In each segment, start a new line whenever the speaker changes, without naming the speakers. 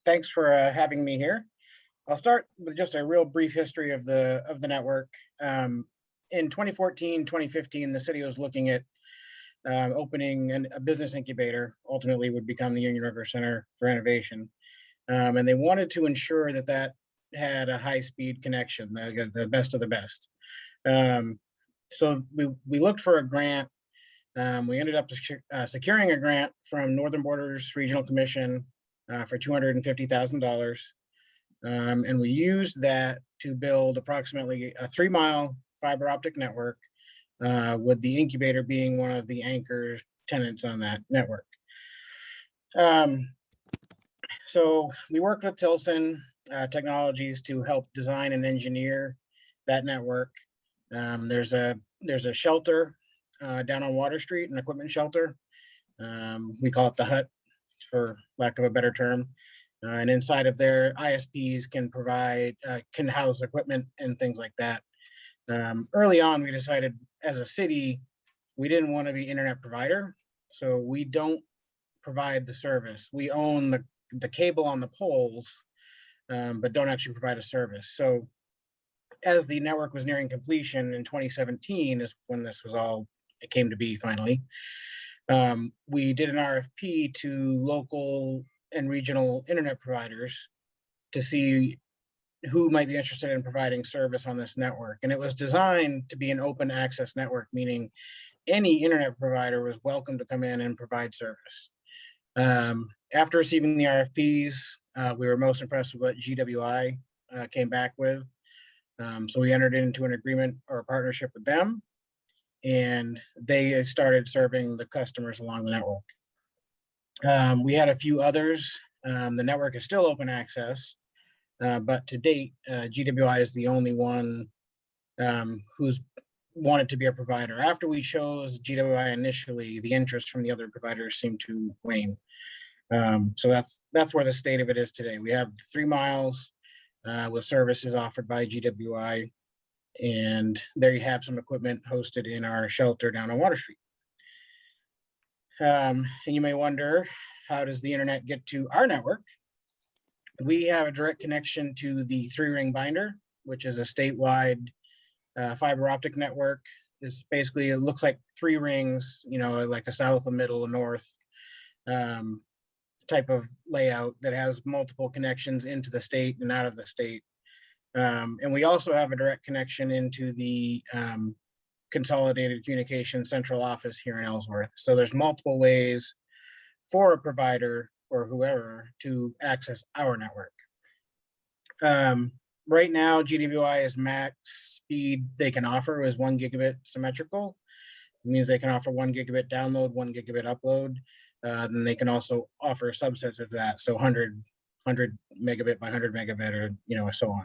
Thanks for having me here. I'll start with just a real brief history of the network. Um, in 2014, 2015, the city was looking at opening a business incubator. Ultimately, would become the Union River Center for Innovation, and they wanted to ensure that that had a high-speed connection, the best of the best. Um, so we looked for a grant. We ended up securing a grant from Northern Borders Regional Commission for $250,000. And we used that to build approximately a 3-mile fiber optic network, with the incubator being one of the anchor tenants on that network. Um, so we worked with Tilson Technologies to help design and engineer that network. There's a shelter down on Water Street, an equipment shelter. We call it the hut, for lack of a better term. And inside of there, ISPs can house equipment and things like that. Early on, we decided as a city, we didn't want to be internet provider. So we don't provide the service. We own the cable on the poles, but don't actually provide a service. So as the network was nearing completion in 2017 is when it came to be finally. We did an RFP to local and regional internet providers to see who might be interested in providing service on this network. And it was designed to be an open access network, meaning any internet provider was welcome to come in and provide service. After receiving the RFPs, we were most impressed with what GWI came back with. So we entered into an agreement or a partnership with them, and they started serving the customers along the network. We had a few others. The network is still open access, but to date, GWI is the only one who's wanted to be a provider. After we chose GWI initially, the interest from the other providers seemed to wane. So that's where the state of it is today. We have 3 miles with services offered by GWI, and there you have some equipment hosted in our shelter down on Water Street. And you may wonder, how does the internet get to our network? We have a direct connection to the 3-ring binder, which is a statewide fiber optic network. It looks like 3 rings, like a south, a middle, a north type of layout that has multiple connections into the state and out of the state. And we also have a direct connection into the Consolidated Communications Central Office here in Ellsworth. So there's multiple ways for a provider or whoever to access our network. Right now, GWI's max speed they can offer is 1 gigabit symmetrical. It means they can offer 1 gigabit download, 1 gigabit upload. Then they can also offer subsets of that, so 100 megabit by 100 megabit, or so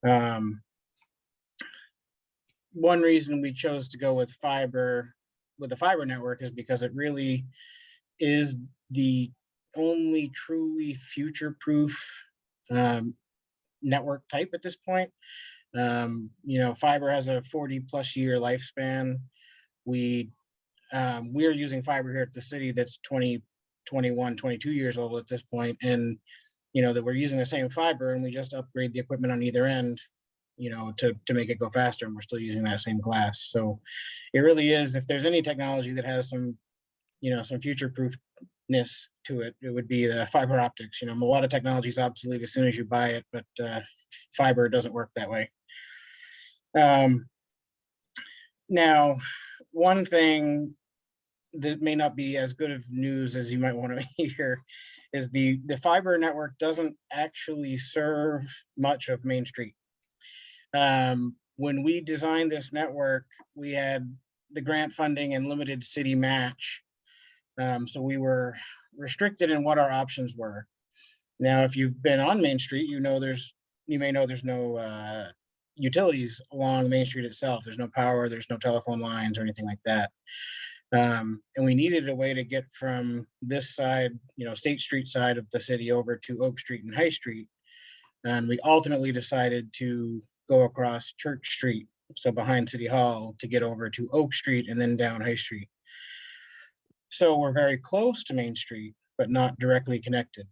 on. One reason we chose to go with the fiber network is because it really is the only truly future-proof network type at this point. Fiber has a 40+ year lifespan. We are using fiber here at the city that's 20, 21, 22 years old at this point, and that we're using the same fiber, and we just upgrade the equipment on either end, to make it go faster, and we're still using that same glass. So it really is, if there's any technology that has some future proofness to it, it would be the fiber optics. A lot of technology is obsolete as soon as you buy it, but fiber doesn't work that way. Now, one thing that may not be as good of news as you might want to hear is the fiber network doesn't actually serve much of Main Street. When we designed this network, we had the grant funding and limited city match. So we were restricted in what our options were. Now, if you've been on Main Street, you may know there's no utilities along Main Street itself. There's no power, there's no telephone lines or anything like that. And we needed a way to get from this side, State Street side of the city over to Oak Street and High Street. And we ultimately decided to go across Church Street, so behind City Hall, to get over to Oak Street and then down High Street. So we're very close to Main Street, but not directly connected.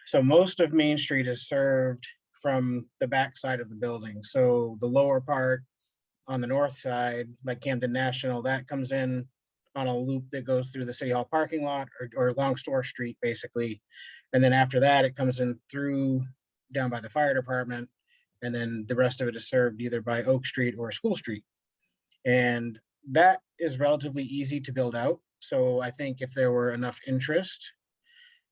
So most of Main Street is served from the back side of the building. So the lower part on the north side, like Camden National, that comes in on a loop that goes through the City Hall parking lot or along Store Street, basically. And then after that, it comes in through down by the fire department. And then the rest of it is served either by Oak Street or School Street. And that is relatively easy to build out. So I think if there were enough interest,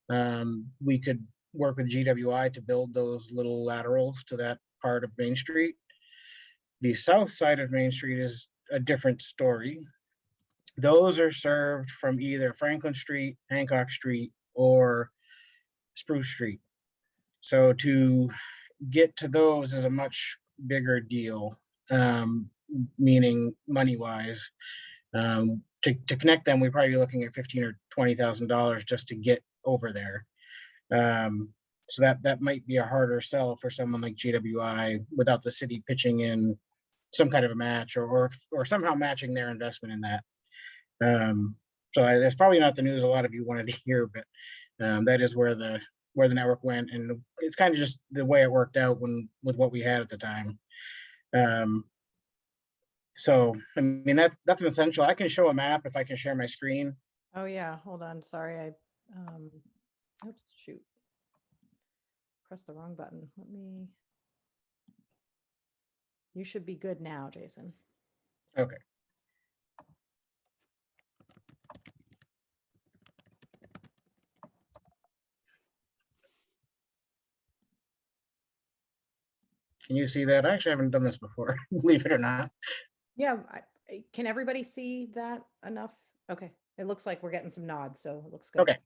we could work with GWI to build those little laterals to that part of Main Street. The south side of Main Street is a different story. Those are served from either Franklin Street, Hancock Street, or Spruce Street. So to get to those is a much bigger deal, meaning money wise. To connect them, we're probably looking at $15,000 or $20,000 just to get over there. So that might be a harder sell for someone like GWI without the city pitching in some kind of a match or somehow matching their investment in that. That's probably not the news a lot of you wanted to hear, but that is where the network went, and it's kind of just the way it worked out with what we had at the time. So I mean that's an essential. I can show a map if I can share my screen.
Oh yeah, hold on. Sorry, oops, shoot. Press the wrong button. You should be good now, Jason.
Okay. Can you see that? I actually haven't done this before, believe it or not.
Yeah, can everybody see that enough? Okay, it looks like we're getting some nods, so it looks good.
Okay.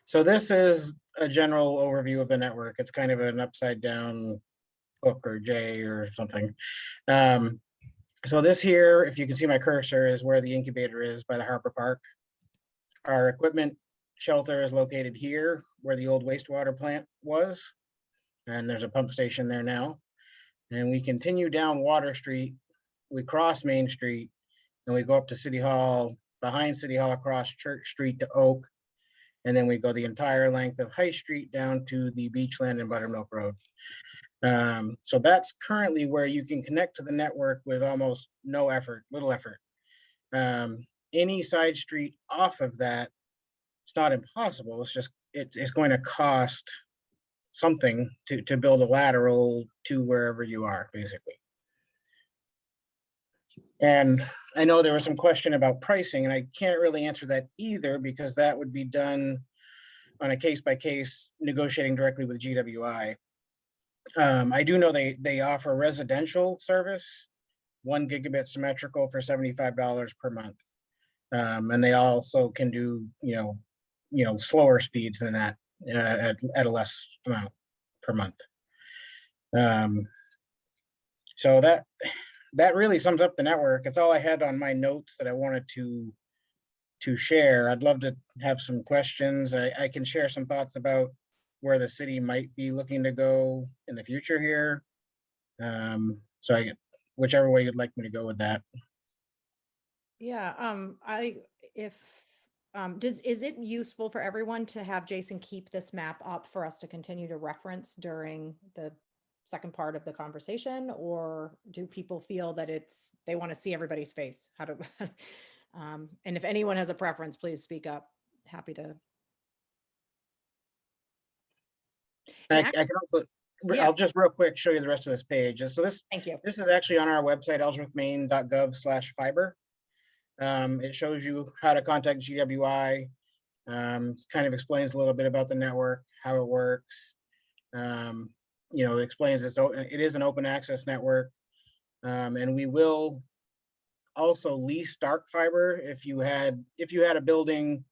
So this is a general overview of the network. It's kind of an upside down hook or J or something. So this here, if you can see my cursor, is where the incubator is by the Harper Park. Our equipment shelter is located here where the old wastewater plant was. And there's a pump station there now. And we continue down Water Street. We cross Main Street and we go up to City Hall, behind City Hall, across Church Street to Oak. And then we go the entire length of High Street down to the Beachland and Buttermilk Road. So that's currently where you can connect to the network with almost no effort, little effort. Any side street off of that, it's not impossible. It's just it's going to cost something to build a lateral to wherever you are, basically. And I know there was some question about pricing, and I can't really answer that either because that would be done on a case-by-case negotiating directly with GWI. I do know they offer residential service, 1 gigabit symmetrical for $75 per month. And they also can do, slower speeds than that at a less amount per month. So that really sums up the network. It's all I had on my notes that I wanted to share. I'd love to have some questions. I can share some thoughts about where the city might be looking to go in the future here. So I get whichever way you'd like me to go with that.
Yeah, is it useful for everyone to have Jason keep this map up for us to continue to reference during the second part of the conversation, or do people feel that they want to see everybody's face? How to, and if anyone has a preference, please speak up. Happy to.
I can also,
Yeah.
I'll just real quick show you the rest of this page. So
Thank you.
This is actually on our website, ellsworthmaine.gov/fiber. It shows you how to contact GWI. It kind of explains a little bit about the network, how it works. It explains it is an open access network. And we will also lease dark fiber if you had a building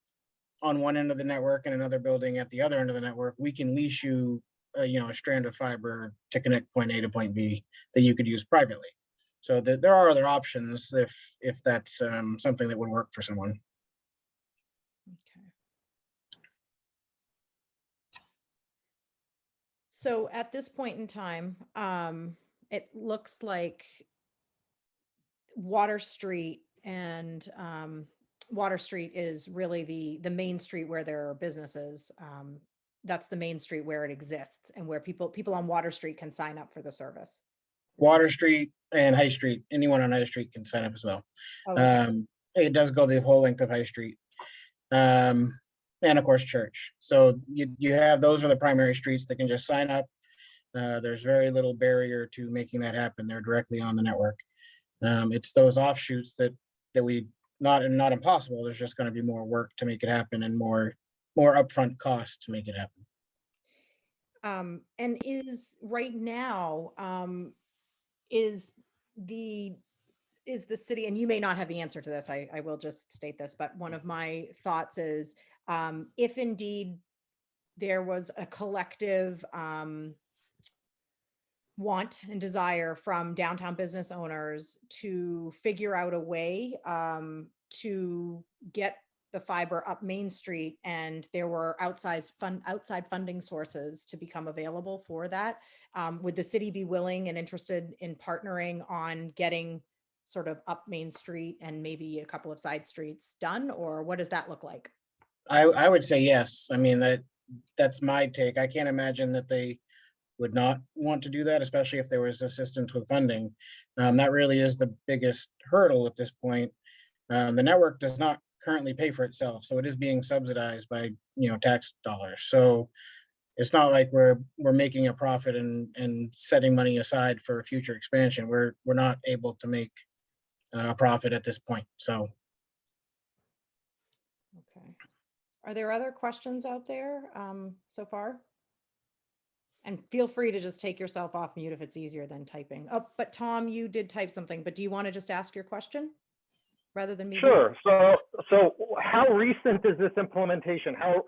on one end of the network and another building at the other end of the network. We can lease you a strand of fiber to connect point A to point B that you could use privately. So there are other options if that's something that would work for someone.
Okay. So at this point in time, it looks like Water Street and Water Street is really the main street where there are businesses. that's the main street where it exists and where people on Water Street can sign up for the service.
Water Street and High Street, anyone on High Street can sign up as well.
Okay.
It does go the whole length of High Street. And of course, Church. So you have, those are the primary streets that can just sign up. There's very little barrier to making that happen. They're directly on the network. It's those offshoots that we, not impossible. There's just going to be more work to make it happen and more upfront cost to make it happen.
And is right now, is the city, and you may not have the answer to this, I will just state this, but one of my thoughts is, if indeed there was a collective want and desire from downtown business owners to figure out a way to get the fiber up Main Street, and there were outside funding sources to become available for that, would the city be willing and interested in partnering on getting sort of up Main Street and maybe a couple of side streets done, or what does that look like?
I would say yes. I mean, that's my take. I can't imagine that they would not want to do that, especially if there was assistance with funding. That really is the biggest hurdle at this point. The network does not currently pay for itself, so it is being subsidized by tax dollars. So it's not like we're making a profit and setting money aside for future expansion. We're not able to make a profit at this point. So
Okay. Are there other questions out there so far? And feel free to just take yourself off mute if it's easier than typing. Oh, but Tom, you did type something, but do you want to just ask your question rather than me?
Sure. So how recent is this implementation? How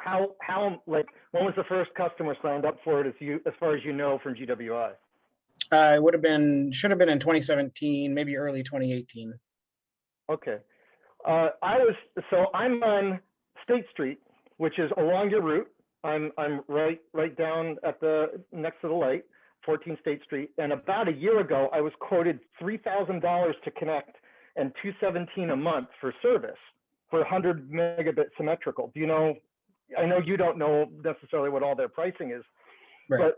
like, when was the first customer signed up for it, as far as you know, from GWI?
it should have been in 2017, maybe early 2018.
Okay. I'm on State Street, which is along your route. I'm right down at the next to the light, 14 State Street. And about a year ago, I was quoted $3,000 to connect and $217 a month for service for 100 megabit symmetrical. Do you know? I know you don't know necessarily what all their pricing is,
Right.
but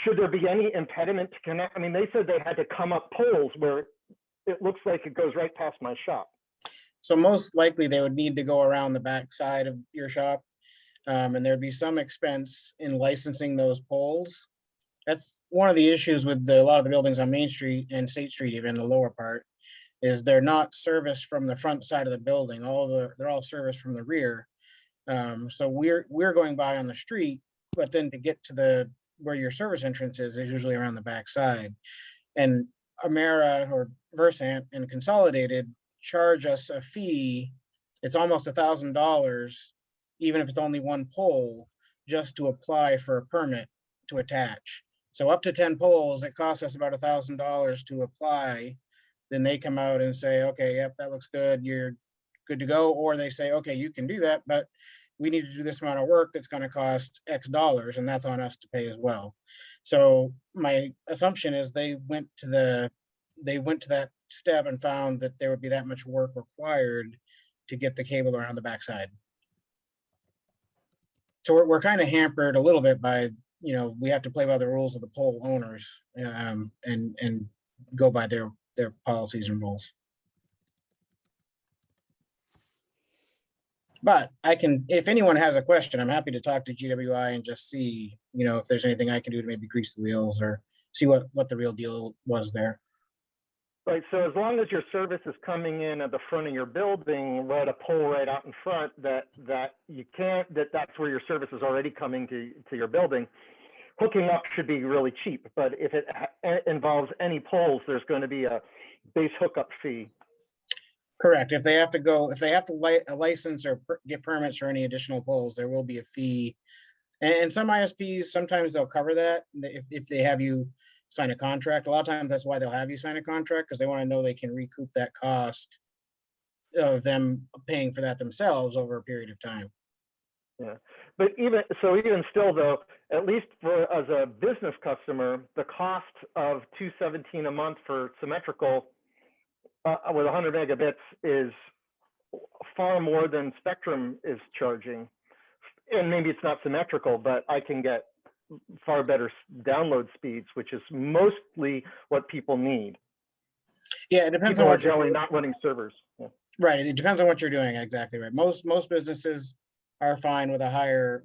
should there be any impediment to connect? I mean, they said they had to come up poles where it looks like it goes right past my shop.
So most likely they would need to go around the back side of your shop. And there'd be some expense in licensing those poles. That's one of the issues with a lot of the buildings on Main Street and State Street, even the lower part, is they're not serviced from the front side of the building. They're all serviced from the rear. So we're going by on the street, but then to get to where your service entrance is usually around the back side. And Amera or Versant and Consolidated charge us a fee. It's almost $1,000, even if it's only one pole, just to apply for a permit to attach. So up to 10 poles, it costs us about $1,000 to apply. Then they come out and say, okay, yep, that looks good, you're good to go. Or they say, okay, you can do that, but we need to do this amount of work that's going to cost X dollars, and that's on us to pay as well. So my assumption is they went to that step and found that there would be that much work required to get the cable around the backside. So we're kind of hampered a little bit by, we have to play by the rules of the pole owners, and go by their policies and rules. But if anyone has a question, I'm happy to talk to GWI and just see, if there's anything I can do to maybe grease the wheels or see what the real deal was there.
Right, so as long as your service is coming in at the front of your building, right, a pole right out in front, that's where your service is already coming to your building, hooking up should be really cheap. But if it involves any poles, there's going to be a base hookup fee.
Correct. If they have to license or get permits for any additional poles, there will be a fee. And some ISPs, sometimes they'll cover that if they have you sign a contract. A lot of times that's why they'll have you sign a contract, because they want to know they can recoup that cost of them paying for that themselves over a period of time.
Yeah, but even still though, at least as a business customer, the cost of $217 a month for symmetrical with 100 megabits is far more than Spectrum is charging. and maybe it's not symmetrical, but I can get far better download speeds, which is mostly what people need.
Yeah, it depends
People
on
are
what you're
generally
doing.
not running servers. Yeah.
Right, it depends on what you're doing, exactly right. Most businesses are fine with a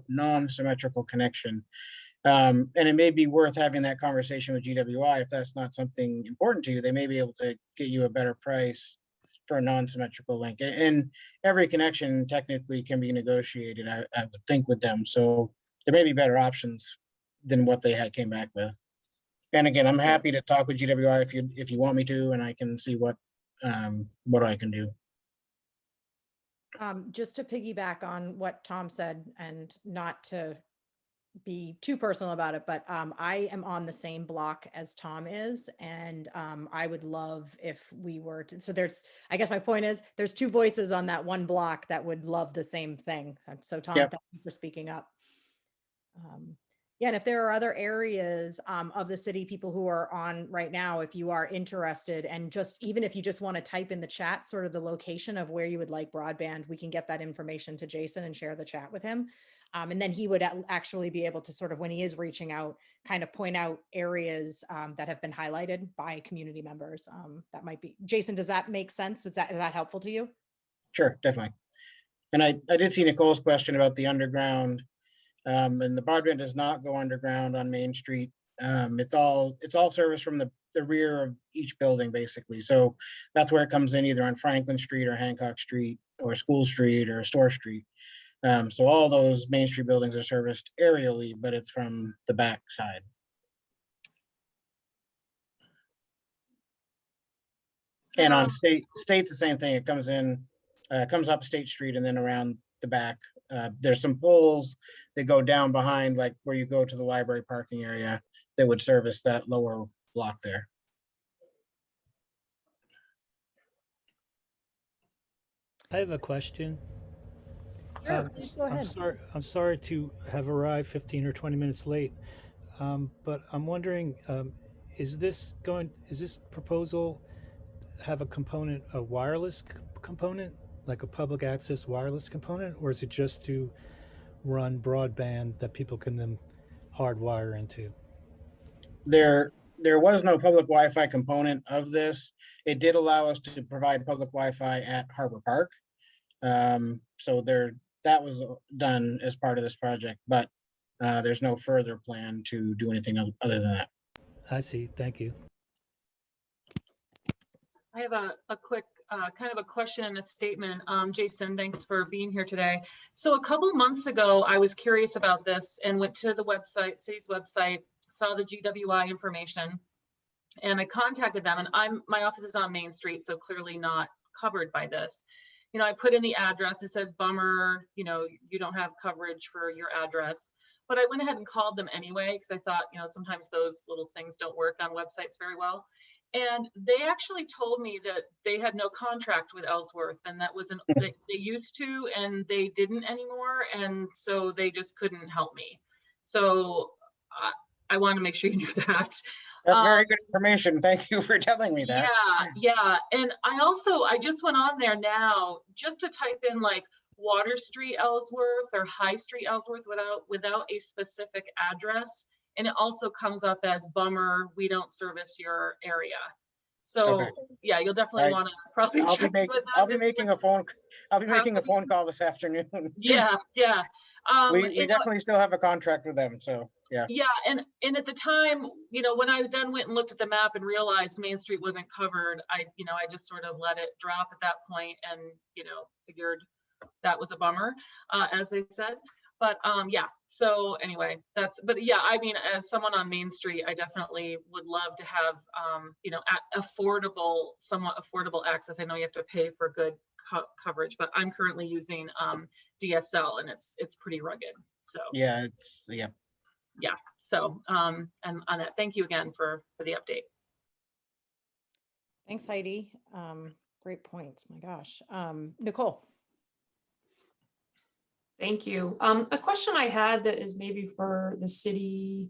non-symmetrical connection. And it may be worth having that conversation with GWI. If that's not something important to you, they may be able to get you a better price for a non-symmetrical link. And every connection technically can be negotiated, I would think, with them. So there may be better options than what they had came back with. And again, I'm happy to talk with GWI if you want me to, and I can see what I can do.
Just to piggyback on what Tom said, and not to be too personal about it, but I am on the same block as Tom is, and I would love if we were to, so I guess my point is, there's two voices on that one block that would love the same thing. So Tom,
Yep.
thank you for speaking up. Yeah, and if there are other areas of the city, people who are on right now, if you are interested, and even if you just want to type in the chat, sort of the location of where you would like broadband, we can get that information to Jason and share the chat with him. And then he would actually be able to sort of, when he is reaching out, kind of point out areas that have been highlighted by community members. That might be, Jason, does that make sense? Is that helpful to you?
Sure, definitely. And I did see Nicole's question about the underground. And the broadband does not go underground on Main Street. It's all serviced from the rear of each building, basically. So that's where it comes in, either on Franklin Street or Hancock Street or School Street or Store Street. So all those Main Street buildings are serviced aerially, but it's from the back side. And on State's the same thing. It comes up State Street and then around the back. There's some poles that go down behind, like where you go to the library parking area, that would service that lower block there.
I have a question.
Sure, please go ahead.
I'm sorry to have arrived 15 or 20 minutes late, but I'm wondering, is this proposal have a wireless component, like a public access wireless component, or is it just to run broadband that people can then hardwire into? There
was no public Wi-Fi component of this. It did allow us to provide public Wi-Fi at Harbor Park. So that was done as part of this project, but there's no further plan to do anything other than that.
I see. Thank you.
I have a quick kind of a question and a statement. Jason, thanks for being here today. So a couple months ago, I was curious about this and went to the website, city's website, saw the GWI information, and I contacted them. And my office is on Main Street, so clearly not covered by this. You know, I put in the address. It says, bummer, you know, you don't have coverage for your address. But I went ahead and called them anyway, because I thought, you know, sometimes those little things don't work on websites very well. And they actually told me that they had no contract with Ellsworth, and that was they used to, and they didn't anymore, and so they just couldn't help me. So I want to make sure you knew that.
That's very good information. Thank you for telling me that.
Yeah. And I just went on there now just to type in like Water Street Ellsworth or High Street Ellsworth without a specific address. And it also comes up as bummer, we don't service your area. So okay. Yeah, you'll definitely want to probably check with that.
I'll be making a phone call this afternoon.
Yeah.
We definitely still have a contract with them, so yeah.
Yeah, and at the time, you know, when I then went and looked at the map and realized Main Street wasn't covered, I just sort of let it drop at that point, and figured that was a bummer, as they said. But yeah, so anyway, yeah, I mean, as someone on Main Street, I definitely would love to have somewhat affordable access. I know you have to pay for good coverage, but I'm currently using DSL, and it's pretty rugged. So
yeah.
So and on that, thank you again for the update.
Thanks, Heidi. Great points. My gosh. Nicole.
Thank you. A question I had that is maybe for the city,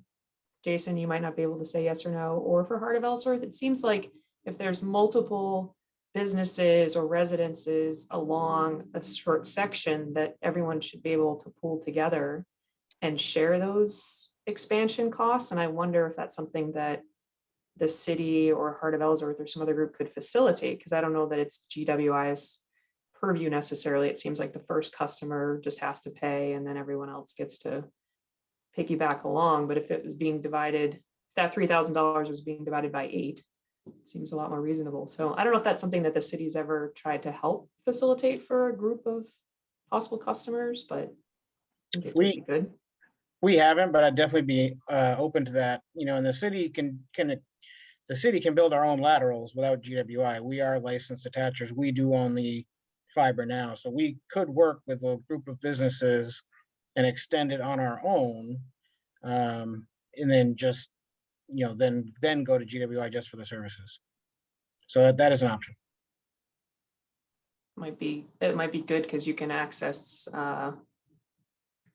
Jason, you might not be able to say yes or no, or for Heart of Ellsworth. It seems like if there's multiple businesses or residences along a short section that everyone should be able to pull together and share those expansion costs. And I wonder if that's something that the city or Heart of Ellsworth or some other group could facilitate, because I don't know that it's GWI's purview necessarily. It seems like the first customer just has to pay and then everyone else gets to piggyback along. But if it was being divided, that $3,000 was being divided by 8, it seems a lot more reasonable. So I don't know if that's something that the city's ever tried to help facilitate for a group of possible customers, but I think it would be good.
We haven't, but I'd definitely be open to that. And the city can build our own laterals without GWI. We are licensed attachers. We do own the fiber now, so we could work with a group of businesses and extend it on our own, and then just then go to GWI just for the services. So that is an option.
It might be good because you can access.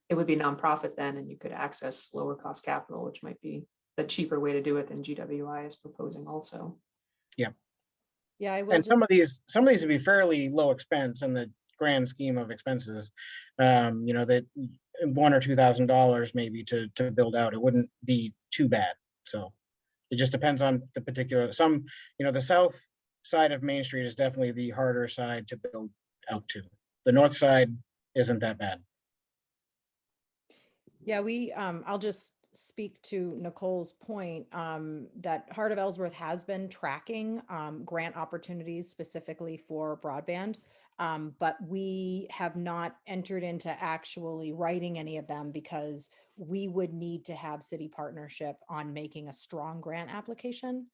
It would be nonprofit then, and you could access lower cost capital, which might be the cheaper way to do it than GWI is proposing also.
Yeah.
Yeah, I will.
And some of these would be fairly low expense in the grand scheme of expenses. That $1,000 or $2,000 maybe to build out, it wouldn't be too bad. So it just depends on the particular. The south side of Main Street is definitely the harder side to build out to. The north side isn't that bad.
Yeah, I'll just speak to Nicole's point that Heart of Ellsworth has been tracking grant opportunities specifically for broadband, but we have not entered into actually writing any of them because we would need to have city partnership on making a strong grant application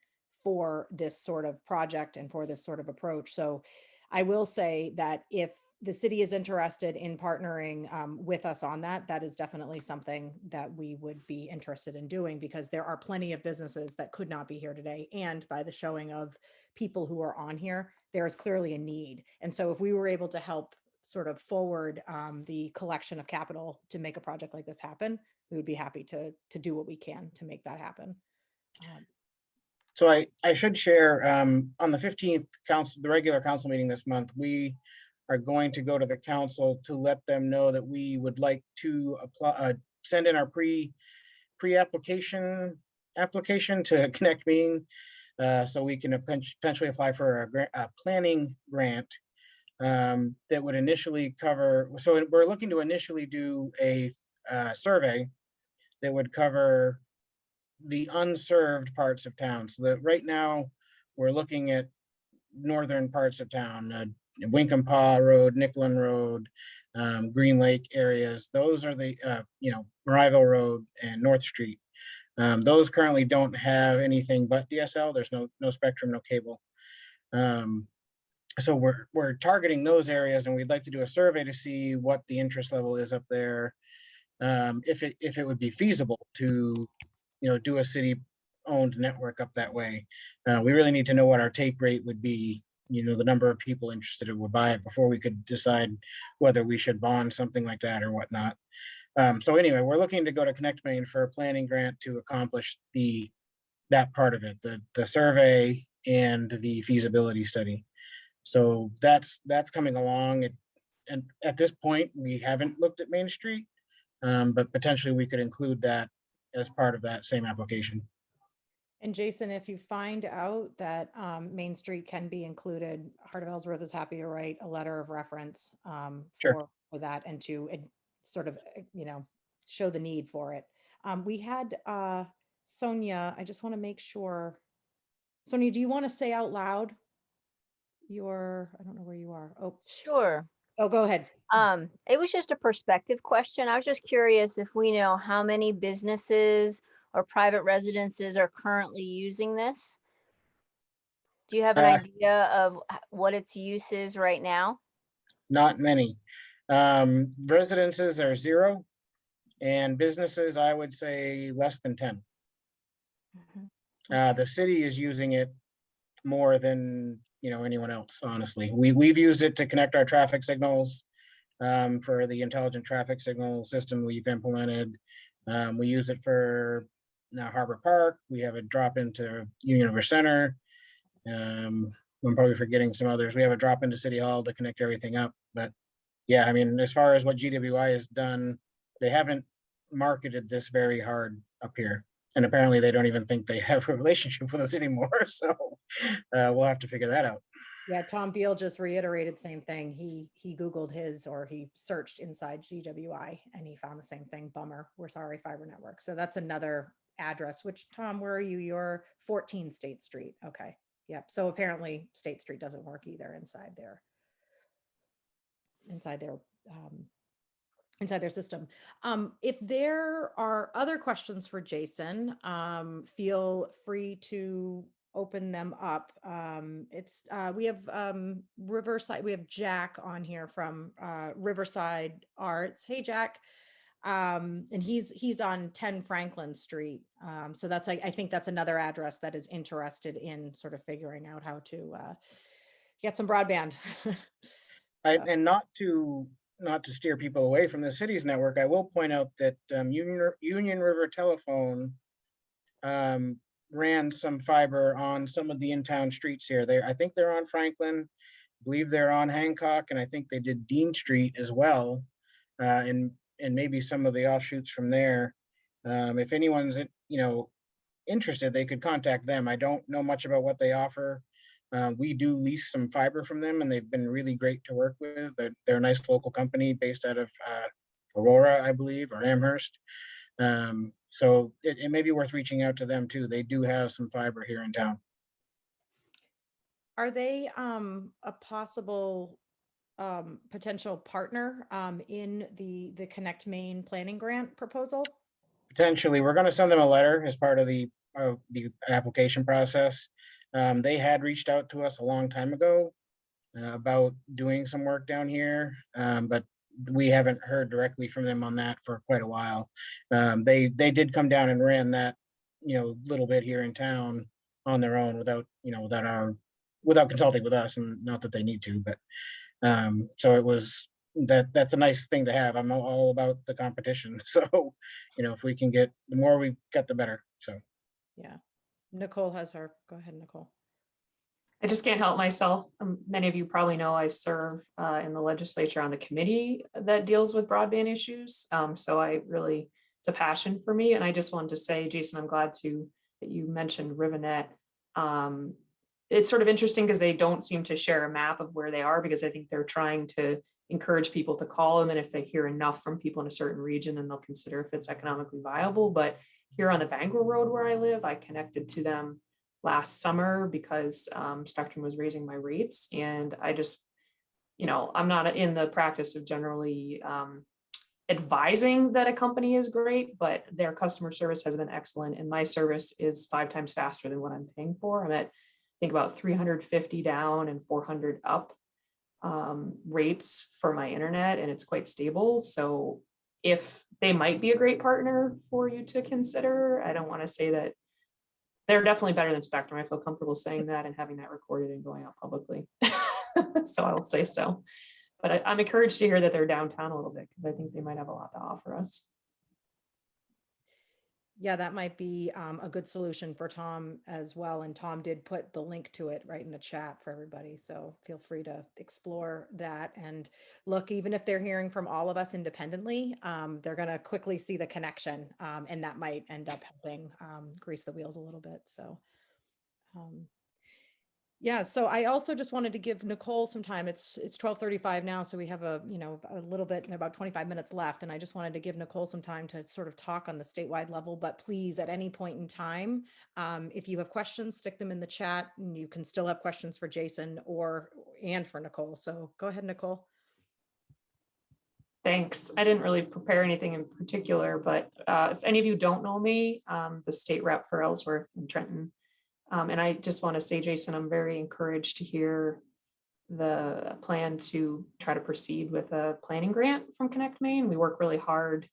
for this sort of project and for this sort of approach. So I will say that if the city is interested in partnering with us on that, that is definitely something that we would be interested in doing, because there are plenty of businesses that could not be here today. And by the showing of people who are on here, there is clearly a need. And so if we were able to help sort of forward the collection of capital to make a project like this happen, we would be happy to do what we can to make that happen.
So I should share on the 15th the regular council meeting this month, we are going to go to the council to let them know that we would like to apply, send in our pre-application to Connect Being, so we can potentially apply for a planning grant that would initially cover. So we're looking to initially do a survey that would cover the unserved parts of town. So that right now we're looking at northern parts of town, Winkampaw Road, Nicklin Road, Green Lake areas. Those are the, Maryville Road and North Street. Those currently don't have anything but DSL. There's no spectrum, no cable. So we're targeting those areas, and we'd like to do a survey to see what the interest level is up there. If it would be feasible to, do a city-owned network up that way. We really need to know what our take rate would be, the number of people interested who would buy it, before we could decide whether we should bond something like that or whatnot. So anyway, we're looking to go to Connect Main for a planning grant to accomplish that part of it, the survey and the feasibility study. So that's coming along. And at this point, we haven't looked at Main Street, but potentially we could include that as part of that same application.
And Jason, if you find out that Main Street can be included, Heart of Ellsworth is happy to write a letter of reference
Sure.
for that, and to sort of, show the need for it. We had Sonia, I just want to make sure. Sonia, do you want to say out loud I don't know where you are. Oh,
Sure.
oh, go ahead.
It was just a perspective question. I was just curious if we know how many businesses or private residences are currently using this. Do you have an idea of what its use is right now?
Not many. Residences are 0, and businesses, I would say less than 10.
Mhm.
The city is using it more than anyone else, honestly. We've used it to connect our traffic signals for the intelligent traffic signal system we've implemented. We use it for Harbor Park. We have a drop into Union River Center. I'm probably forgetting some others. We have a drop into City Hall to connect everything up. But yeah, I mean, as far as what GWI has done, they haven't marketed this very hard up here. And apparently they don't even think they have a relationship with us anymore. So we'll have to figure that out.
Yeah, Tom Beal just reiterated same thing. He Googled his, or he searched inside GWI and he found the same thing. Bummer. We're sorry, fiber network. So that's another address, which Tom, where are you? You're 14 State Street. Okay. Yep. So apparently State Street doesn't work either inside their inside their system. If there are other questions for Jason, feel free to open them up. We have Riverside, we have Jack on here from Riverside Arts. Hey, Jack. And he's on 10 Franklin Street. So that's, I think that's another address that is interested in sort of figuring out how to get some broadband.
And not to steer people away from the city's network, I will point out that Union River Telephone ran some fiber on some of the in-town streets here. I think they're on Franklin, I believe they're on Hancock, and I think they did Dean Street as well, and maybe some of the offshoots from there. If anyone's interested, they could contact them. I don't know much about what they offer. We do lease some fiber from them, and they've been really great to work with. They're a nice local company based out of Aurora, I believe, or Amherst. So it may be worth reaching out to them too. They do have some fiber here in town.
Are they a possible potential partner in the Connect Maine planning grant proposal?
Potentially, we're going to send them a letter as part of the application process. They had reached out to us a long time ago about doing some work down here, but we haven't heard directly from them on that for quite a while. They did come down and ran that little bit here in town on their own without consulting with us, and not that they need to, but so it was that's a nice thing to have. I'm all about the competition, so if we can get, the more we get, the better. So
yeah, Nicole has her. Go ahead, Nicole.
I just can't help myself. Many of you probably know I serve in the legislature on the committee that deals with broadband issues. So it's a passion for me. And I just wanted to say, Jason, I'm glad that you mentioned Rivernet. It's sort of interesting because they don't seem to share a map of where they are, because I think they're trying to encourage people to call them. And if they hear enough from people in a certain region, then they'll consider if it's economically viable. But here on the Bangor Road where I live, I connected to them last summer because Spectrum was raising my rates. And I just, I'm not in the practice of generally advising that a company is great, but their customer service has been excellent. And my service is 5 times faster than what I'm paying for. I'm at, I think, about 350 down and 400 up rates for my internet, and it's quite stable. So if they might be a great partner for you to consider, I don't want to say that they're definitely better than Spectrum. I feel comfortable saying that and having that recorded and going out publicly. So I'll say so. But I'm encouraged to hear that they're downtown a little bit, because I think they might have a lot to offer us.
Yeah, that might be a good solution for Tom as well. And Tom did put the link to it right in the chat for everybody. So feel free to explore that. And look, even if they're hearing from all of us independently, they're going to quickly see the connection, and that might end up helping grease the wheels a little bit. So yeah, so I also just wanted to give Nicole some time. It's 12:35 now, so we have a little bit, about 25 minutes left, and I just wanted to give Nicole some time to sort of talk on the statewide level. But please, at any point in time, if you have questions, stick them in the chat, and you can still have questions for Jason and for Nicole. So go ahead, Nicole.
Thanks. I didn't really prepare anything in particular, but if any of you don't know me, the state rep for Ellsworth and Trenton. And I just want to say, Jason, I'm very encouraged to hear the plan to try to proceed with a planning grant from Connect Maine. We work really hard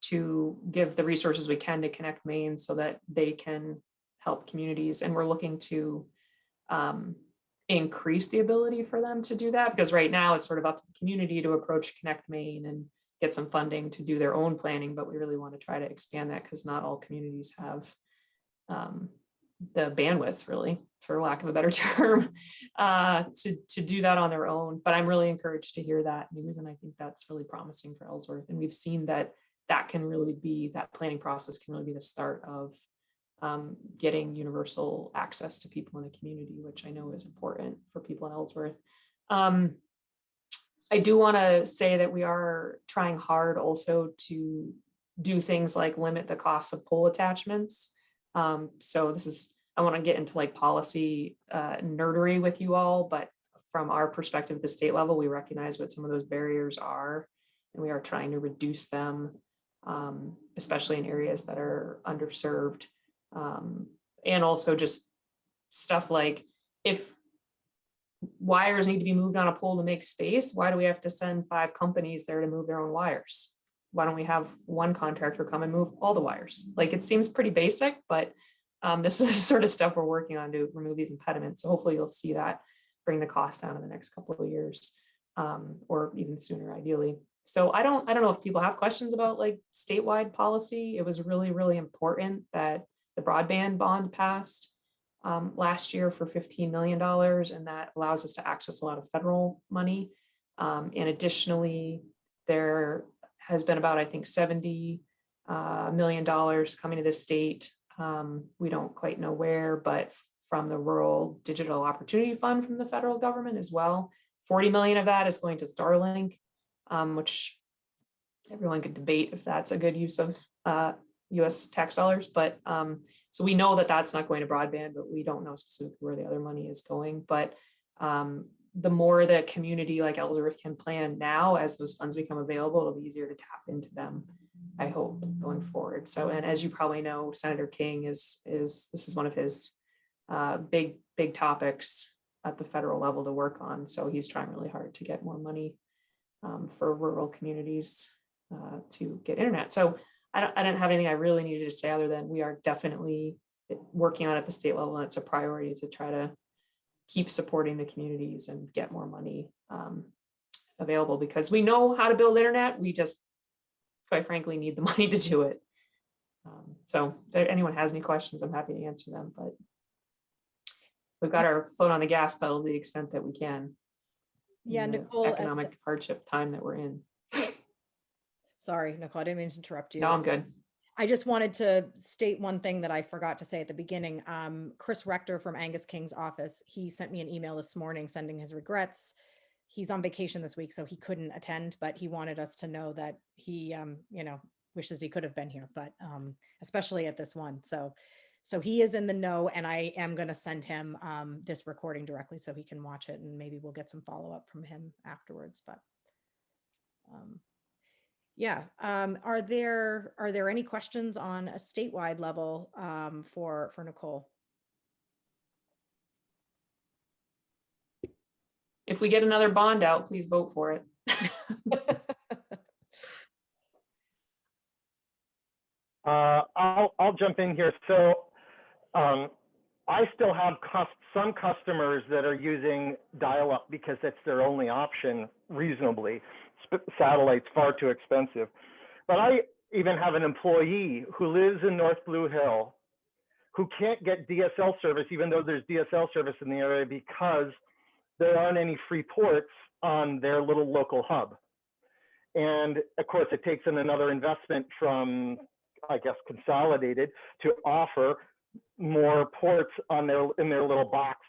to give the resources we can to Connect Maine so that they can help communities. And we're looking to increase the ability for them to do that, because right now it's sort of up to the community to approach Connect Maine and get some funding to do their own planning. But we really want to try to expand that, because not all communities have bandwidth, really, for lack of a better term, to do that on their own. But I'm really encouraged to hear that news, and I think that's really promising for Ellsworth. And we've seen that can really be, that planning process can really be the start of getting universal access to people in the community, which I know is important for people in Ellsworth. I do want to say that we are trying hard also to do things like limit the cost of pole attachments. So this is, I want to get into like policy nerdery with you all, but from our perspective at the state level, we recognize what some of those barriers are, and we are trying to reduce them, especially in areas that are underserved. And also just stuff like, if wires need to be moved on a pole to make space, why do we have to send 5 companies there to move their own wires? Why don't we have one contractor come and move all the wires? Like, it seems pretty basic, but this is the sort of stuff we're working on to remove these impediments. So hopefully you'll see that bring the cost down in the next couple of years, or even sooner, ideally. So I don't know if people have questions about like statewide policy. It was really, really important that the broadband bond passed last year for $15 million, and that allows us to access a lot of federal money. And additionally, there has been about, I think, $70 million coming to the state. We don't quite know where, but from the Rural Digital Opportunity Fund from the federal government as well. 40 million of that is going to Starlink, which everyone could debate if that's a good use of US tax dollars. But so we know that that's not going to broadband, but we don't know specifically where the other money is going. But the more the community like Ellsworth can plan now, as those funds become available, it'll be easier to tap into them, I hope, going forward. So, and as you probably know, Senator King this is one of his big topics at the federal level to work on. So he's trying really hard to get more money for rural communities to get internet. So I don't have anything I really needed to say other than we are definitely working on it at the state level, and it's a priority to try to keep supporting the communities and get more money available, because we know how to build internet. We just, quite frankly, need the money to do it. So if anyone has any questions, I'm happy to answer them, but we've got our foot on the gas pedal to the extent that we can.
Yeah,
in the
Nicole,
economic hardship time that we're in.
Sorry, Nicole, I didn't mean to interrupt you.
No, I'm good.
I just wanted to state one thing that I forgot to say at the beginning. Chris Rector from Angus King's office, he sent me an email this morning sending his regrets. He's on vacation this week, so he couldn't attend, but he wanted us to know that he, wishes he could have been here, but especially at this one. So he is in the know, and I am going to send him this recording directly so he can watch it, and maybe we'll get some follow-up from him afterwards. But yeah, are there any questions on a statewide level for Nicole?
If we get another bond out, please vote for it.
I'll jump in here. So I still have some customers that are using dial-up because that's their only option reasonably. Satellite's far too expensive. But I even have an employee who lives in North Blue Hill who can't get DSL service, even though there's DSL service in the area, because there aren't any free ports on their little local hub. And of course, it takes in another investment from, I guess, Consolidated to offer more ports on in their little box,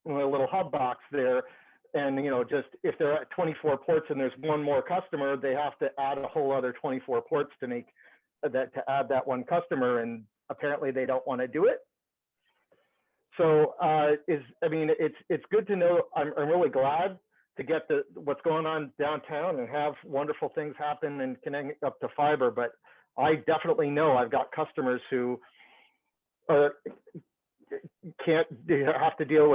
in their little hub box there. And just if they're at 24 ports and there's one more customer, they have to add a whole other 24 ports to make that, to add that one customer, and apparently they don't want to do it. So it's good to know. I'm really glad to get what's going on downtown and have wonderful things happen and connect up to fiber. But I definitely know I've got customers who have to deal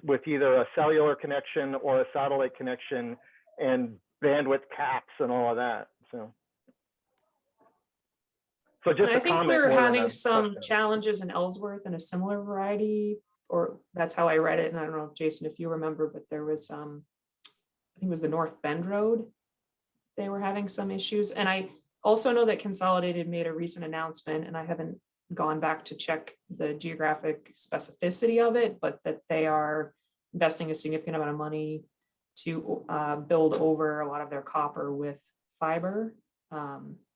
with either a cellular connection or a satellite connection and bandwidth caps and all of that. So just
I think we're having some
question.
challenges in Ellsworth in a similar variety, or that's how I read it. And I don't know, Jason, if you remember, but there was I think it was the North Bend Road. They were having some issues. And I also know that Consolidated made a recent announcement, and I haven't gone back to check the geographic specificity of it, but that they are investing a significant amount of money to build over a lot of their copper with fiber.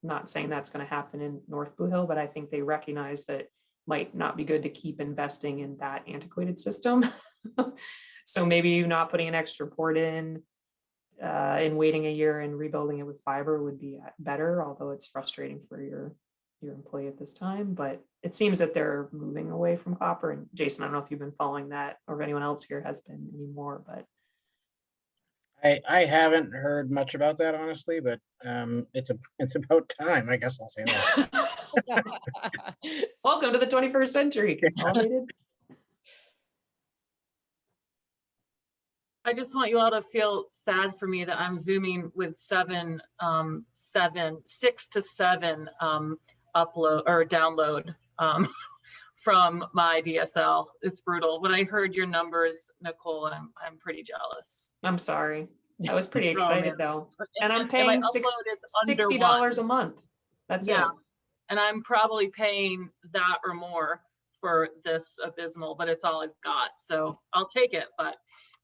Not saying that's going to happen in North Blue Hill, but I think they recognize that might not be good to keep investing in that antiquated system. So maybe not putting an extra port in and waiting a year and rebuilding it with fiber would be better, although it's frustrating for your employee at this time. But it seems that they're moving away from copper. And Jason, I don't know if you've been following that or if anyone else here has been anymore, but
I haven't heard much about that, honestly, but it's about time, I guess I'll say that.
welcome to the 21st century, consolidated.
I just want you all to feel sad for me that I'm zooming with 6 to 7 upload or download from my DSL. It's brutal. When I heard your numbers, Nicole, I'm pretty jealous.
I'm sorry. I was pretty
Oh,
excited
man.
though. And I'm
my
paying
upload is under
$60 a
1.
month. That's
Yeah.
it.
And I'm probably paying that or more for this abysmal, but it's all I've got. So I'll take it. But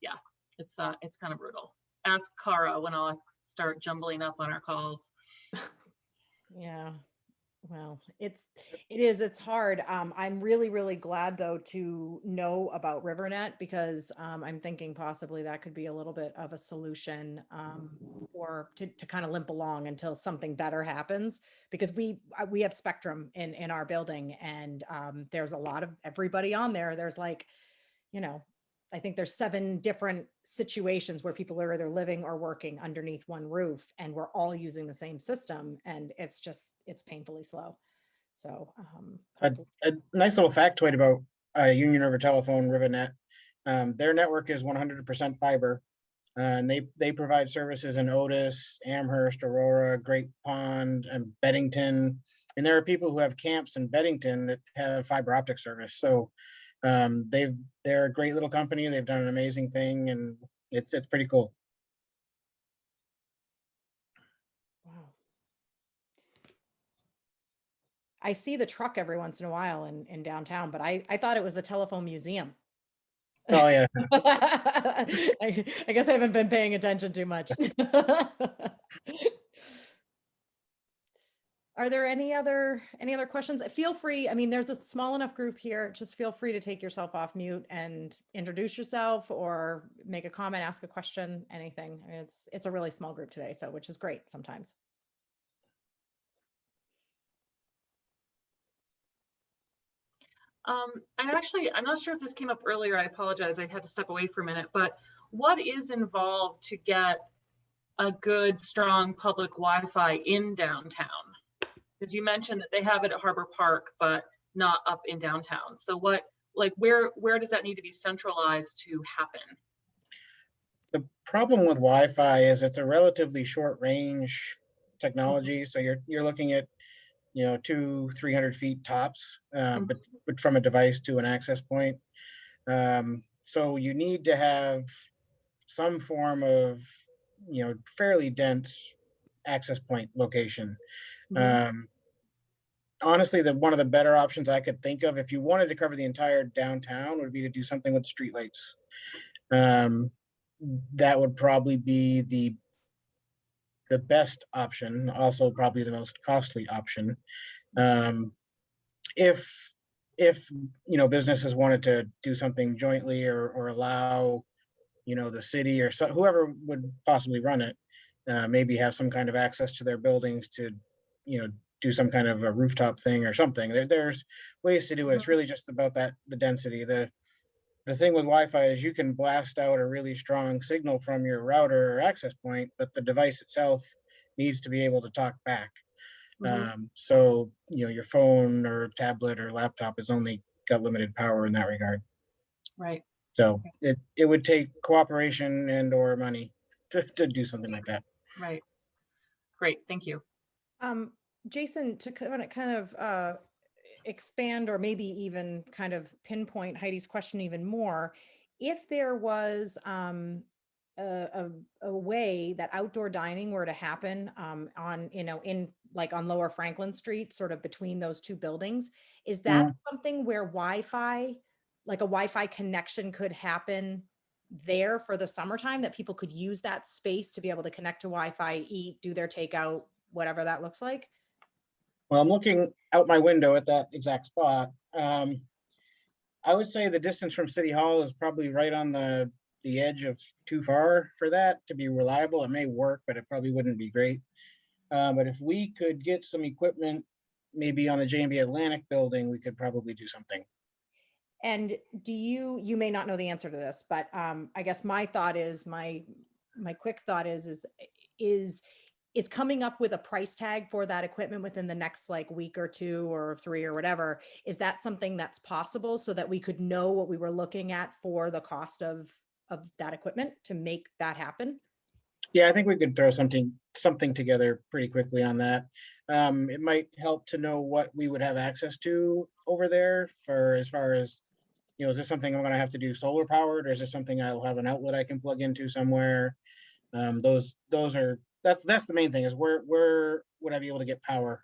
yeah, it's kind of brutal. Ask Cara when I'll start jumbling up on our calls.
Yeah. Well, it's hard. I'm really, really glad though to know about RiverNet because I'm thinking possibly that could be a little bit of a solution or to kind of limp along until something better happens because we have Spectrum in our building and there's a lot of everybody on there. There's like, I think there's 7 different situations where people are either living or working underneath one roof and we're all using the same system and it's painfully slow. So
A nice little factoid about Union River Telephone, RiverNet. Their network is 100% fiber, and they provide services in Otis, Amherst, Aurora, Great Pond, and Beddington. And there are people who have camps in Beddington that have fiber optic service. So they're a great little company. They've done an amazing thing, and it's pretty cool.
wow. I see the truck every once in a while in downtown, but I thought it was the telephone museum.
Oh yeah.
I guess I haven't been paying attention too much. Are there any other questions? Feel free. I mean, there's a small enough group here. Just feel free to take yourself off mute and introduce yourself or make a comment, ask a question, anything. I mean, it's a really small group today, so which is great sometimes.
I'm not sure if this came up earlier. I apologize. I had to step away for a minute, but what is involved to get a good, strong public Wi-Fi in downtown? Because you mentioned that they have it at Harbor Park, but not up in downtown. So where does that need to be centralized to happen?
The problem with Wi-Fi is it's a relatively short range technology. So you're looking at 200-300 feet tops, but from a device to an access point. So you need to have some form of fairly dense access point location. Honestly, one of the better options I could think of if you wanted to cover the entire downtown would be to do something with streetlights. That would probably be the best option, also probably the most costly option. If businesses wanted to do something jointly or allow the city or whoever would possibly run it, maybe have some kind of access to their buildings to do some kind of a rooftop thing or something. There's ways to do it. It's really just about the density. The thing with Wi-Fi is you can blast out a really strong signal from your router or access point, but the device itself needs to be able to talk back. So your phone or tablet or laptop has only got limited power in that regard.
Right.
So it would take cooperation and or money to do something like that.
Right. Great. Thank you.
Jason, to kind of expand or maybe even kind of pinpoint Heidi's question even more, if there was a way that outdoor dining were to happen in like on Lower Franklin Street, sort of between those two buildings. Is
Mm-hmm.
that something where Wi-Fi, like a Wi-Fi connection could happen there for the summertime, that people could use that space to be able to connect to Wi-Fi, eat, do their takeout, whatever that looks like?
Well, I'm looking out my window at that exact spot. I would say the distance from City Hall is probably right on the edge of too far for that to be reliable. It may work, but it probably wouldn't be great. But if we could get some equipment, maybe on the J&B Atlantic building, we could probably do something.
And do you may not know the answer to this, but I guess my thought is, my quick thought is coming up with a price tag for that equipment within the next like week or 2 or 3 or whatever. Is that something that's possible, so that we could know what we were looking at for the cost of that equipment to make that happen?
Yeah, I think we could throw something together pretty quickly on that. It might help to know what we would have access to over there, for as far as, is this something I'm gonna have to do solar powered, or is this something I'll have an outlet I can plug into somewhere? That's the main thing, is where would I be able to get power?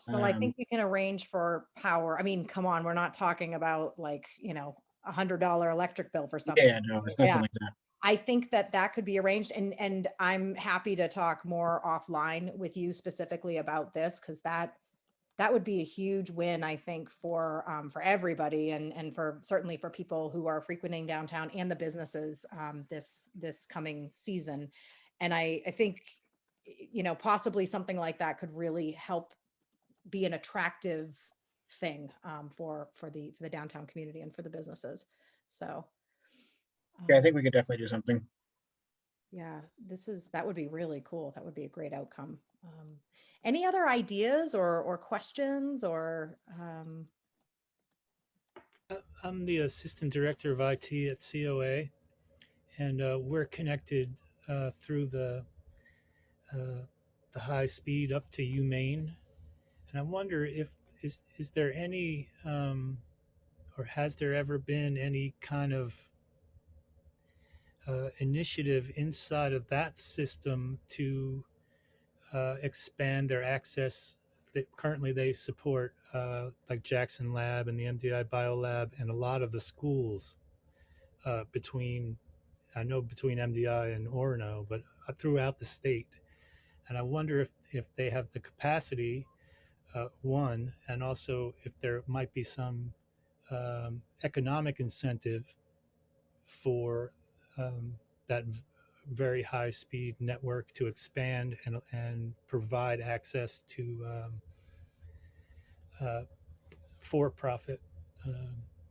Well, I think we can arrange for power. I mean, come on, we're not talking about like, $100 electric bill for something.
Yeah, no, it's nothing
Yeah.
like that.
I think that could be arranged, and I'm happy to talk more offline with you specifically about this, because that would be a huge win, I think, for everybody, and for certainly for people who are frequenting downtown and the businesses this coming season. And I think, possibly something like that could really help be an attractive thing for the downtown community and for the businesses. So.
Yeah, I think we could definitely do something.
Yeah, that would be really cool. That would be a great outcome. Any other ideas or questions or?
I'm the assistant director of IT at COA, and we're connected through the high speed up to UMaine. And I wonder if is there any or has there ever been any kind of initiative inside of that system to expand their access? That currently they support like Jackson Lab and the MDI Biolab and a lot of the schools between MDI and Orono, but throughout the state. And I wonder if they have the capacity, one, and also if there might be some economic incentive for that very high speed network to expand and provide access to for-profit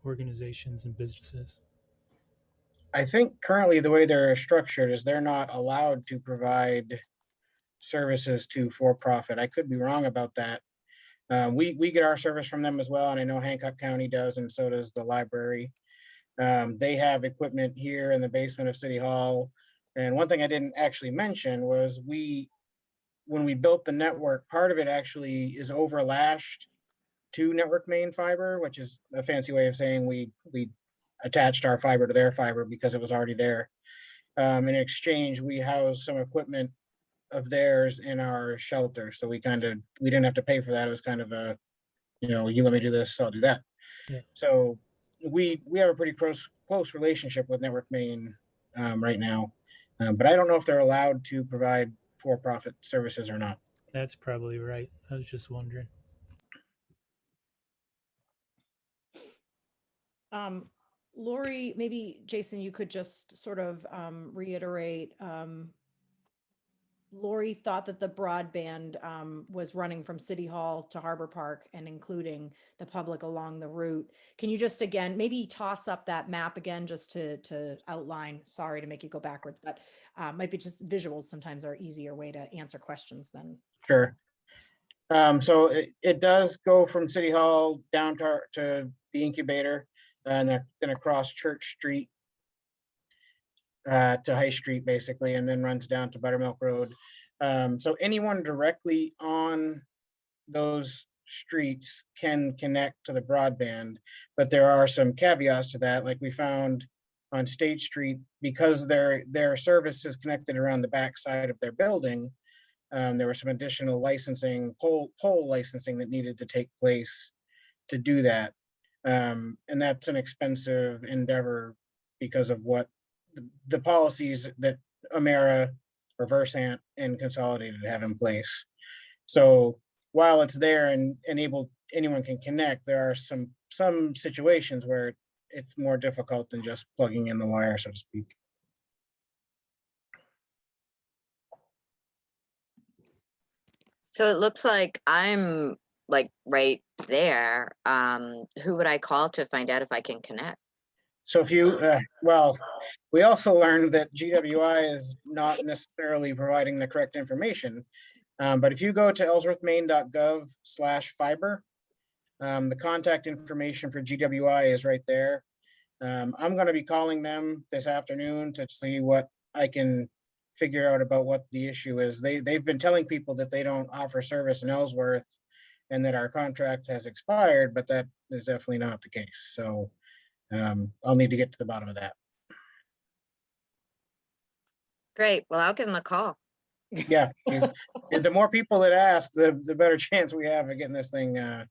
organizations and businesses.
I think currently the way they're structured is they're not allowed to provide services to for-profit. I could be wrong about that. We get our service from them as well, and I know Hancock County does, and so does the library. They have equipment here in the basement of City Hall. And one thing I didn't actually mention was when we built the network, part of it actually is overlashed to network main fiber, which is a fancy way of saying we attached our fiber to their fiber because it was already there. In exchange, we housed some equipment of theirs in our shelter. So we didn't have to pay for that. It was kind of a, you let me do this, so I'll do that.
Yeah.
So we have a pretty close relationship with Network Maine right now. But I don't know if they're allowed to provide for-profit services or not.
That's probably right. I was just wondering.
Lori, maybe Jason, you could just sort of reiterate. Lori thought that the broadband was running from City Hall to Harbor Park and including the public along the route. Can you just again, maybe toss up that map again, just to outline, sorry to make you go backwards, but might be just visuals sometimes are easier way to answer questions than.
Sure. So it does go from City Hall down to the incubator, and then across Church Street to High Street, basically, and then runs down to Buttermilk Road. So anyone directly on those streets can connect to the broadband, but there are some caveats to that. Like we found on State Street, because their service is connected around the back side of their building, there was some additional licensing, pole licensing that needed to take place to do that. And that's an expensive endeavor because of what the policies that Amera, or Versant, and Consolidated have in place. So while it's there and anyone can connect, there are some situations where it's more difficult than just plugging in the wire, so to speak.
So it looks like I'm like right there. Who would I call to find out if I can connect?
So if you, well, we also learned that GWI is not necessarily providing the correct information. But if you go to ellsworthmaine.gov/fiber, the contact information for GWI is right there. I'm going to be calling them this afternoon to see what I can figure out about what the issue is. They've been telling people that they don't offer service in Ellsworth and that our contract has expired, but that is definitely not the case. So I'll need to get to the bottom of that.
Great. Well, I'll give them a call.
Yeah, the more people that ask, the better chance we have of getting this thing, up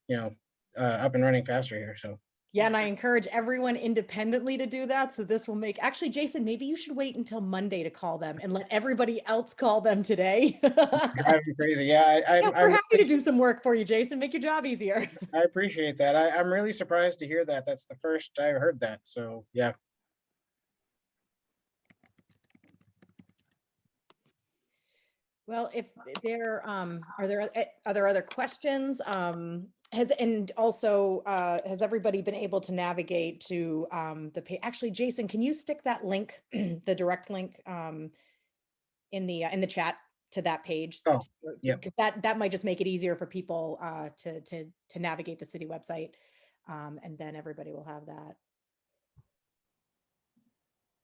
and running faster here. So.
Yeah, and I encourage everyone independently to do that. So this will make, actually, Jason, maybe you should wait until Monday to call them and let everybody else call them today.
Driving crazy. Yeah,
we're happy to do some work for you, Jason. Make your job easier.
I appreciate that. I'm really surprised to hear that. That's the first I heard that. So yeah.
Well, if there are there other questions? Has everybody been able to navigate to the page? Actually, Jason, can you stick that link, the direct link, in the chat to that page?
Oh, yeah.
That might just make it easier for people to navigate the city website, and then everybody will have that.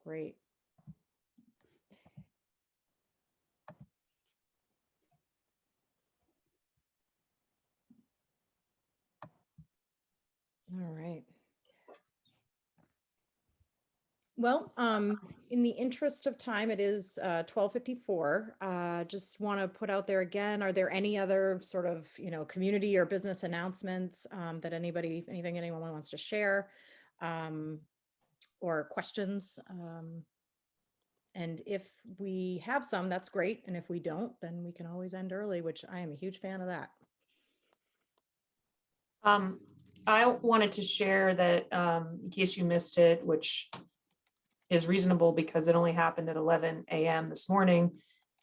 Great. All right. Well, in the interest of time, it is 12:54. Just want to put out there again, are there any other sort of, community or business announcements that anything anyone wants to share, or questions? And if we have some, that's great. And if we don't, then we can always end early, which I am a huge fan of that.
I wanted to share that, in case you missed it, which is reasonable because it only happened at 11 a.m. this morning,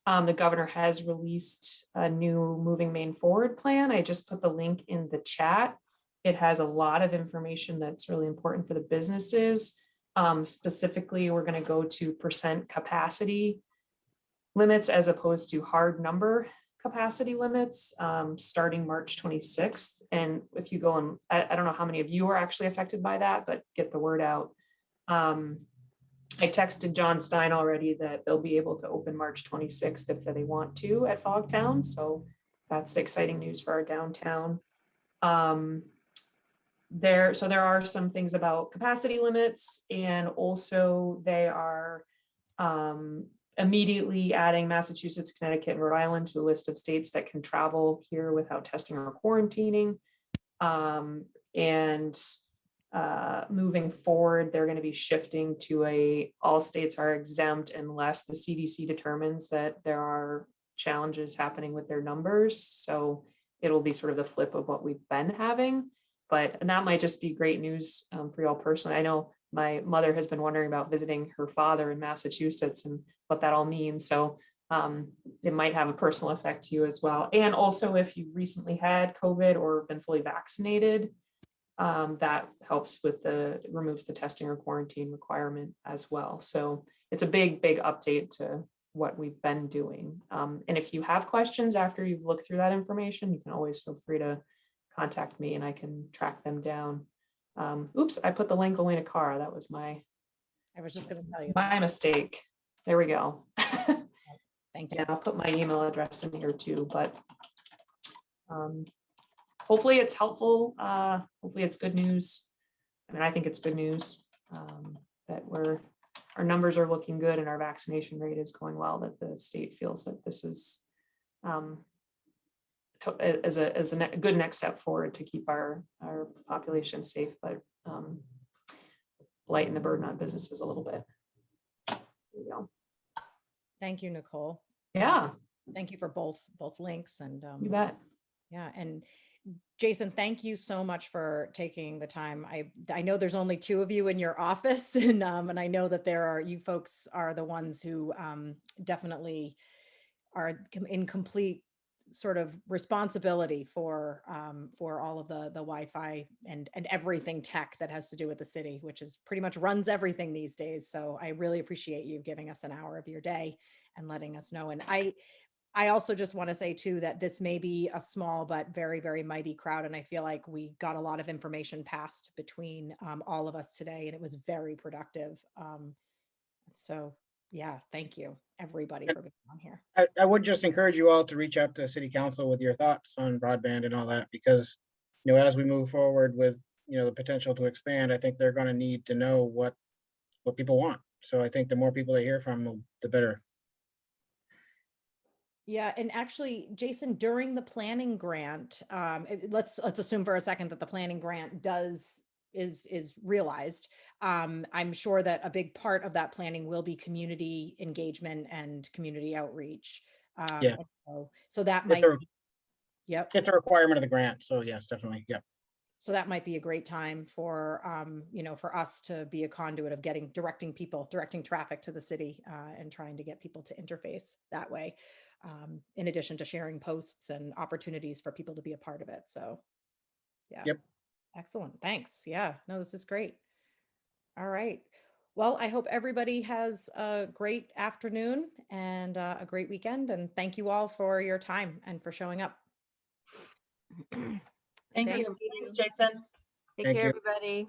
the governor has released a new Moving Maine Forward plan. I just put the link in the chat. It has a lot of information that's really important for the businesses. Specifically, we're going to go to % capacity limits as opposed to hard number capacity limits, starting March 26th. And if you go and I don't know how many of you are actually affected by that, but get the word out. I texted John Stein already that they'll be able to open March 26th if they want to at Fogtown. So that's exciting news for our downtown. There are some things about capacity limits, and also they are immediately adding Massachusetts, Connecticut, and Rhode Island to a list of states that can travel here without testing or quarantining. Moving forward, they're going to be shifting to all states are exempt unless the CDC determines that there are challenges happening with their numbers. So it'll be sort of the flip of what we've been having. And that might just be great news for y'all personally. I know my mother has been wondering about visiting her father in Massachusetts and what that all means. So it might have a personal effect to you as well. And also, if you recently had COVID or been fully vaccinated, that helps with removes the testing or quarantine requirement as well. So it's a big update to what we've been doing. And if you have questions after you've looked through that information, you can always feel free to contact me and I can track them down. Oops, I put the link only to Cara. That was I
was just going to tell you.
My mistake. There we go.
Thank you.
Yeah, I'll put my email address in here too, but hopefully it's helpful. Hopefully it's good news. I mean, I think it's good news that our numbers are looking good and our vaccination rate is going well, that the state feels that this is as a good next step forward to keep our population safe, but lighten the burden on businesses a little bit. There you go.
Thank you, Nicole.
Yeah,
Thank you for both links and
you bet.
yeah. And Jason, thank you so much for taking the time. I know there's only two of you in your office, and I know that you folks are the ones who definitely are in complete sort of responsibility for all of the Wi-Fi and everything tech that has to do with the city, which is pretty much runs everything these days. So I really appreciate you giving us an hour of your day and letting us know. And I also just want to say too that this may be a small but very, very mighty crowd, and I feel like we got a lot of information passed between all of us today, and it was very productive. So yeah, thank you everybody for being on here.
I would just encourage you all to reach out to city council with your thoughts on broadband and all that, because, as we move forward with, the potential to expand, I think they're going to need to know what people want. So I think the more people they hear from, the better.
Yeah, and actually, Jason, during the planning grant, let's assume for a second that the planning grant is realized. I'm sure that a big part of that planning will be community engagement and community outreach.
Yeah.
So that
It's
might,
a,
yep.
it's a requirement of the grant. So yes, definitely. Yep.
So that might be a great time for, for us to be a conduit of directing traffic to the city and trying to get people to interface that way, in addition to sharing posts and opportunities for people to be a part of it. So, yeah.
Yep.
Excellent. Thanks. Yeah, no, this is great. All right. Well, I hope everybody has a great afternoon and a great weekend. And thank you all for your time and for showing up.
Thank
Thank
you.
you.
Thanks, Jason.
Take
Thank
care,
you.
everybody.